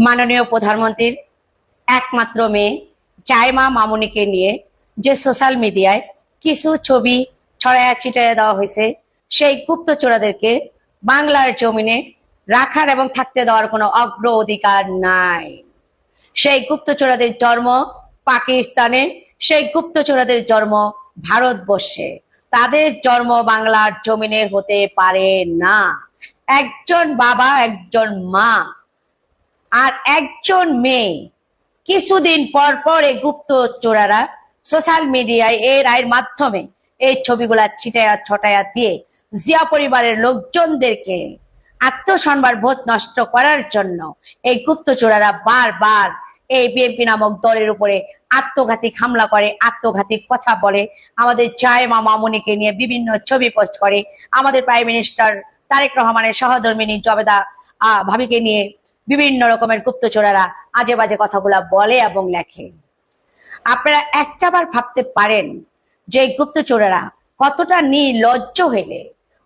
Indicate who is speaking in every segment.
Speaker 1: মাননীয় প্রধানমন্ত্রীর একমাত্র মেয়ে জাইমা মামুনিকে নিয়ে যে সোশ্যাল মিডিয়ায় কিছু ছবি ছড়ায়া ছিটাইয়া দেওয়া হয়েছে, সেই গুপ্তচোরাদেরকে বাংলার জমিনে রাখার এবং থাকতে দেওয়ার কোনো অগ্র অধিকার নাই। সেই গুপ্তচোরাদের জন্ম পাকিস্তানে, সেই গুপ্তচোরাদের জন্ম ভারতবর্ষে, তাদের জন্ম বাংলার জমিনে হতে পারে না। একজন বাবা, একজন মা আর একজন মেয়ে, কিছুদিন পর পর এই গুপ্তচোরারা সোশ্যাল মিডিয়ায় এই রায়ের মাধ্যমে এই ছবিগুলা ছিটায়া ছটায়া দিয়ে জিয়া পরিবারের লোকজনদেরকে আত্মসম্মান বোধ নষ্ট করার জন্য এই গুপ্তচোরারা বারবার এই বিএনপি নামক দলের উপরে আত্মঘাতী হামলা করে, আত্মঘাতী কথা বলে, আমাদের জাইমা মামুনিকে নিয়ে বিভিন্ন ছবি পোস্ট করে, আমাদের প্রাইম মিনিস্টার তারেক রহমানের সহধর্মিনী জবেদা ভাবিকে নিয়ে বিভিন্ন রকমের গুপ্তচোরারা আজে বাজে কথাগুলা বলে এবং লেখে। আপনারা একটাবার ভাবতে পারেন যে এই গুপ্তচোরেরা কতটা নির্লজ্জ হইলে,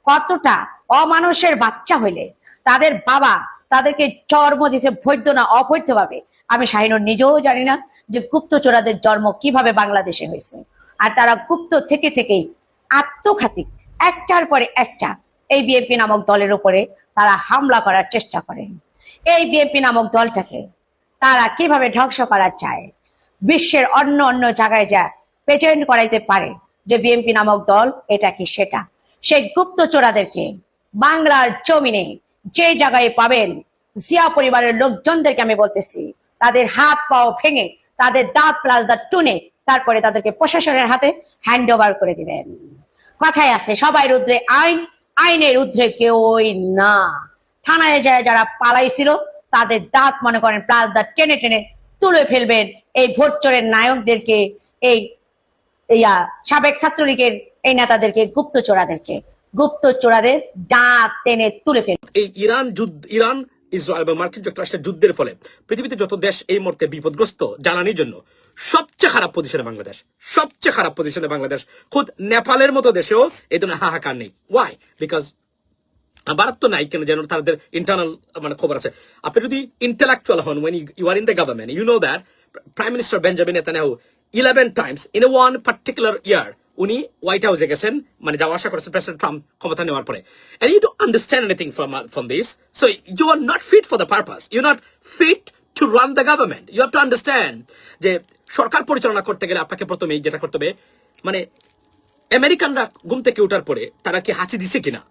Speaker 1: কতটা অমানুষের বাচ্চা হইলে তাদের বাবা তাদেরকে জন্ম দিছে বৈধ না অবৈধ ভাবে। আমি শাহিনুর নিজেও জানি না যে গুপ্তচোরাদের জন্ম কিভাবে বাংলাদেশে হয়েছে, আর তারা গুপ্ত থেকে থেকেই আত্মঘাতী একটার পরে একটা এই বিএনপি নামক দলের উপরে তারা হামলা করার চেষ্টা করে। এই বিএনপি নামক দলটাকে তারা কিভাবে ধ্বংস করা চায়, বিশ্বের অন্য অন্য জায়গায় যা প্রেজেন্ট করাইতে পারে যে বিএনপি নামক দল এটা কি সেটা। সেই গুপ্তচোরাদেরকে বাংলার জমিনে যে জায়গায় পাবেন, জিয়া পরিবারের লোকজনদেরকে আমি বলতেছি, তাদের হাত পাও ভেঙে, তাদের দাঁত প্লাস দাঁত টুনে তারপরে তাদেরকে প্রশাসনের হাতে হ্যান্ড ওভার করে দিবেন। কথায় আছে সবাই রুদ্রে আইন, আইনের ঊর্ধ্বে কেউই না। থানায় যায় যারা পালাইছিল তাদের দাঁত মনে করেন প্লাস দাঁত টেনে টেনে তুলে ফেলবেন। এই ভোট চোরের নায়কদেরকে, এই সাবেক ছাত্রলীগের এই নেতাদেরকে, গুপ্তচোরাদের দাঁত টেনে তুলে ফেলবেন।
Speaker 2: এই ইরান ইসরায়েল এবং মার্কিন যুক্তরাষ্ট্রের যুদ্ধের ফলে পৃথিবীতে যত দেশ এই মুহূর্তে বিপদগ্রস্ত জ্বালানির জন্য, সবচেয়ে খারাপ পজিশনে বাংলাদেশ, সবচেয়ে খারাপ পজিশনে বাংলাদেশ। খুদ নেপালের মতো দেশেও এই ধরনের হাহাকার নেই। ওয়াই? বিকজ ভারত তো নাই কেন, যেন তাদের ইন্টারনাল মানে খবর আছে। আপনি যদি ইন্টেলেকচুয়াল হন, when you are in the government, you know that Prime Minister Benjamin Netanyahu 11 times in a one particular year উনি হোয়াইট হাউসে গেছেন, মানে যাওয়া আসা করেছেন প্রেসিডেন্ট ট্রাম্প ক্ষমতা নেওয়ার পরে। And you don't understand anything from this, so you are not fit for the purpose, you're not fit to run the government. You have to understand যে সরকার পরিচালনা করতে গেলে আপনাকে প্রথমেই যেটা করতে হবে, মানে আমেরিকানরা ঘুম থেকে ওঠার পরে তারা কি হাসি দিছে কিনা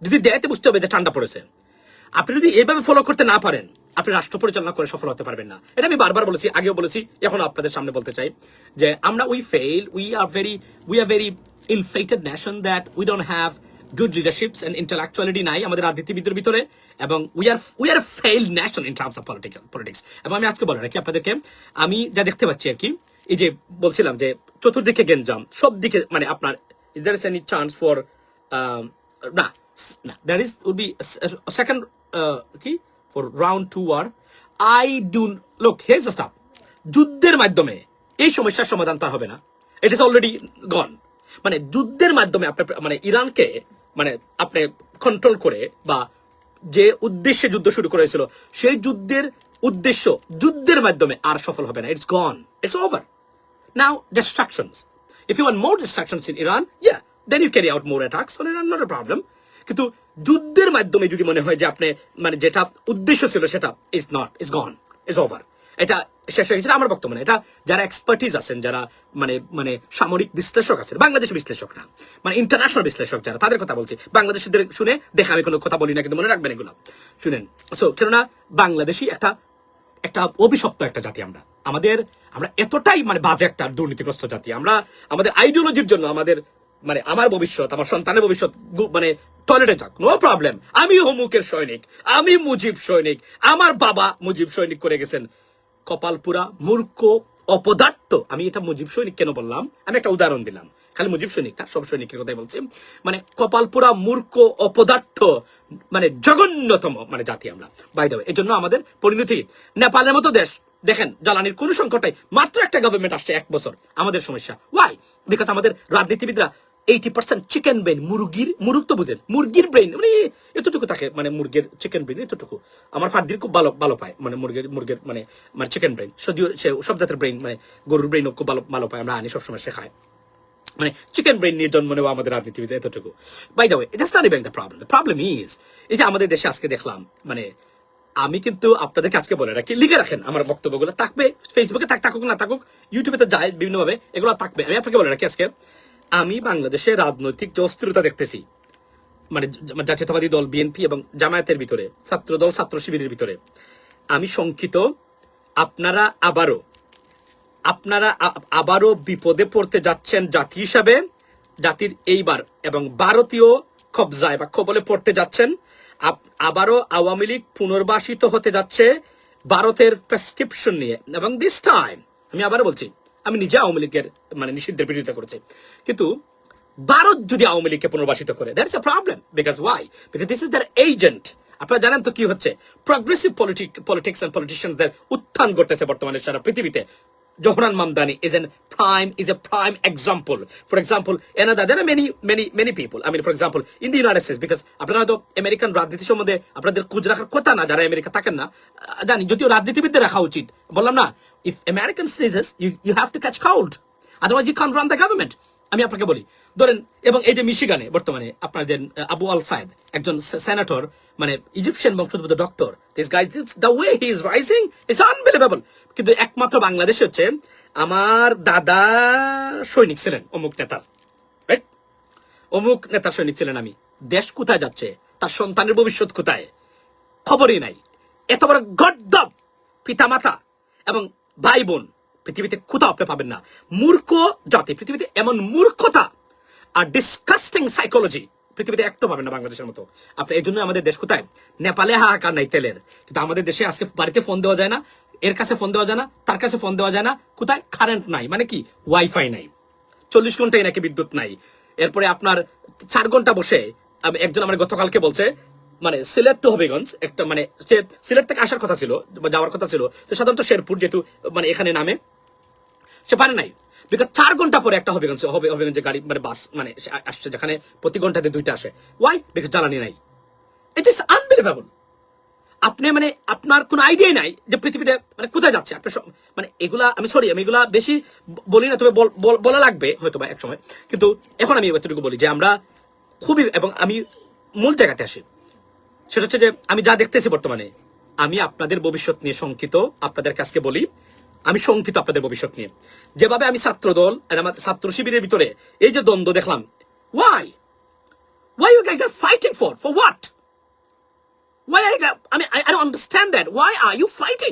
Speaker 2: যদি দেয়তে বুঝতে হবে যে ঠান্ডা পড়েছে। আপনি যদি এইভাবে ফলো করতে না পারেন, আপনি রাষ্ট্র পরিচালনা করে সফল হতে পারবেন না। এটা আমি বারবার বলেছি, আগেও বলেছি, এখন আপনাদের সামনে বলতে চাই যে আমরা we are very inflated nation that we don't have good leaderships and intellectuality নাই আমাদের রাজনীতিবিদদের ভিতরে, এবং we are a failed nation in terms of politics. এবং আমি আজকে বলে রাখি আপনাদেরকে, আমি যা দেখতে পাচ্ছি আর কি, এই যে বলছিলাম যে চতুর্দিকে গেঞ্জাম, সব দিকে, মানে আপনার is there any chance for না there would be a second key for round 2 war. I do look, here's the stuff. যুদ্ধের মাধ্যমে এই সমস্যার সমাধান তো হবে না, it is already gone. মানে যুদ্ধের মাধ্যমে আপনি মানে ইরানকে মানে আপনি কন্ট্রোল করে বা যে উদ্দেশ্যে যুদ্ধ শুরু করেছিল সেই যুদ্ধের উদ্দেশ্য যুদ্ধের মাধ্যমে আর সফল হবে না, it's gone, it's over. Now distractions, if you want more distractions in Iran, yeah, then you carry out more attacks on Iran, not a problem. কিন্তু যুদ্ধের মাধ্যমে যদি মনে হয় যে আপনি মানে যেটা উদ্দেশ্য ছিল সেটা is gone, is over, এটা শেষ হয়ে গেছে, আমার বক্তব্য না। এটা যারা এক্সপার্টিজ আছেন, যারা মানে সামরিক বিশ্লেষক আছেন, বাংলাদেশের বিশ্লেষক না, মানে ইন্টারন্যাশনাল বিশ্লেষক যারা, তাদের কথা বলছি। বাংলাদেশিদের শুনে দেখে আমি কোনো কথা বলি না, কিন্তু মনে রাখবেন এগুলো শুনেন। সো কেননা বাংলাদেশি একটা অভিশপ্ত একটা জাতি, আমরা এতটাই মানে বাজে একটা দুর্নীতিগ্রস্ত জাতি। আমরা আমাদের আইডিওলজির জন্য আমাদের মানে আমার ভবিষ্যৎ, আমার সন্তানের ভবিষ্যৎ মানে টয়লেটে যাক, নো প্রবলেম। আমি অমুকের সৈনিক, আমি মুজিব সৈনিক, আমার বাবা মুজিব সৈনিক করে গেছেন। কপালপুরা মূর্খ অপদার্থ। আমি এটা মুজিব সৈনিক কেন বললাম, আমি একটা উদাহরণ দিলাম, খালি মুজিব সৈনিক না, সব সৈনিকের কথাই বলছি। মানে কপালপুরা মূর্খ অপদার্থ, মানে জঘন্যতম মানে জাতি আমরা, বাই দ্য ওয়ে। এই জন্য আমাদের পরিণতি নেপালের মতো দেশ, দেখেন জ্বালানির কোনো সংকট নাই, মাত্র একটা গভর্নমেন্ট আসছে 1 বছর, আমাদের সমস্যা। ওয়াই? বিকজ আমাদের রাজনীতিবিদরা 80% চিকেন ব্রেন, মুরুগ তো বুঝেন, মুরগির ব্রেন মানে এতটুকু থাকে, মানে মুরগির চিকেন ব্রেন এতটুকু। আমার ফার্দির খুব ভালো পায়, মানে মুরগির মানে চিকেন ব্রেন, যদিও সে সব জাতের ব্রেন, মানে গরুর ব্রেন খুব ভালো পায়, আমরা আনি সবসময়, সে খায়। মানে চিকেন ব্রেন নিয়ে জন্ম নেওয়া আমাদের রাজনীতিবিদ এতটুকু। By the way, that's not even the problem. The problem is, এই যে আমাদের দেশে আজকে দেখলাম, মানে আমি কিন্তু আপনাদেরকে আজকে বলে রাখি, লিখে রাখেন আমার বক্তব্যগুলো, থাকবে ফেসবুকে, থাকুক না থাকুক, ইউটিউবে তো যায় বিভিন্নভাবে, এগুলো থাকবে। আমি আপনাকে বলে রাখি আজকে, আমি বাংলাদেশে রাজনৈতিক যে অস্থিরতা দেখতেছি, মানে জাতীয়তাবাদী দল বিএনপি এবং জামায়াতের ভিতরে, ছাত্র দল ছাত্র শিবিরের ভিতরে, আমি শঙ্কিত আপনারা আবারও বিপদে পড়তে যাচ্ছেন জাতি হিসাবে, জাতির এইবার এবং ভারতীয় কবজায় বা কবলে পড়তে যাচ্ছেন। আবারও আওয়ামী লীগ পুনর্বাসিত হতে যাচ্ছে ভারতের প্রেসক্রিপশন নিয়ে। এবং দিস টাইম আমি আবারও বলছি, আমি নিজে আওয়ামী লীগের মানে নিষিদ্ধের বিরোধিতা করেছি, কিন্তু ভারত যদি আওয়ামী লীগকে পুনর্বাসিত করে, that's a problem. Because why? Because this is their agent. আপনারা জানেন তো কি হচ্ছে, প্রগ্রেসিভ পলিটিক্স এন্ড পলিটিশিয়ানদের উত্থান ঘটতেছে বর্তমানে সারা পৃথিবীতে। Johanan Mamdani is a prime example. For example, there are many people. I mean, for example, in the United States, because আপনারা তো আমেরিকান রাজনীতি সম্বন্ধে আপনাদের খোঁজ রাখার কথা না, যারা আমেরিকা থাকেন না, জানি, যদিও রাজনীতিবিদদের রাখা উচিত। বললাম না, if American sneezes, you have to catch cold, otherwise you can't run the government. আমি আপনাকে বলি, ধরেন, এবং এই যে মিশিগানে বর্তমানে আপনাদের আবু আল সাইদ, একজন সেনেটর, মানে ইজিপশিয়ান বংশোদ্ভূত doctor, this guy, the way he is rising is unbelievable. কিন্তু একমাত্র বাংলাদেশে হচ্ছে, আমার দাদা সৈনিক ছিলেন অমুক নেতার, রাইট, অমুক নেতার সৈনিক ছিলেন আমি। দেশ কোথায় যাচ্ছে, তার সন্তানের ভবিষ্যৎ কোথায়, খবরই নাই। এত বড় গর্দভ পিতামাতা এবং ভাই বোন পৃথিবীতে কোথাও আপনি পাবেন না। মূর্খ জাতি পৃথিবীতে, এমন মূর্খতা আর ডিসকাস্টিং সাইকোলজি পৃথিবীতে একটা পাবেন না বাংলাদেশের মতো। আপনি এই জন্য আমাদের দেশ কোথায়, নেপালে হাহাকার নাই তেলের, কিন্তু আমাদের দেশে আজকে বাড়িতে ফোন দেওয়া যায় না, এর কাছে ফোন দেওয়া যায় না, তার কাছে ফোন দেওয়া যায় না। কোথায়? কারেন্ট নাই, মানে কি, ওয়াইফাই নাই, 40 ঘন্টায় নাকি বিদ্যুৎ নাই। এরপরে আপনার 4 ঘন্টা বসে, একজন আমার গতকালকে বলছে, মানে সিলেট টু হবিগঞ্জ, একটা মানে সে সিলেট থেকে আসার কথা ছিল, যাওয়ার কথা ছিল, তো সাধারণত শেরপুর যেহেতু মানে এখানে নামে, সে পারে নাই। বিকজ 4 ঘন্টা পরে একটা হবিগঞ্জে গাড়ি, মানে বাস মানে আসছে, যেখানে প্রতি ঘন্টাতে 2টা আসে। ওয়াই? বিকজ জ্বালানি নাই। It is unbelievable. আপনি মানে আপনার কোনো আইডিয়াই নাই যে পৃথিবীতে মানে কোথায় যাচ্ছে। আপনার মানে এগুলা, আমি এগুলা বেশি বলি না, তবে বলা লাগবে হয়তো বা এক সময়। কিন্তু এখন আমি এতটুকু বলি যে আমরা খুবই, এবং আমি মূল জায়গাতে আসি, সেটা হচ্ছে যে আমি যা দেখতেছি বর্তমানে, আমি আপনাদের ভবিষ্যৎ নিয়ে শঙ্কিত। আপনাদের কাছে বলি, আমি শঙ্কিত আপনাদের ভবিষ্যৎ নিয়ে। যেভাবে আমি ছাত্র দল আর আমার ছাত্র শিবিরের ভিতরে এই যে দ্বন্দ্ব দেখলাম, why you guys are fighting for what? Why are you, I don't understand that. Why are you fighting?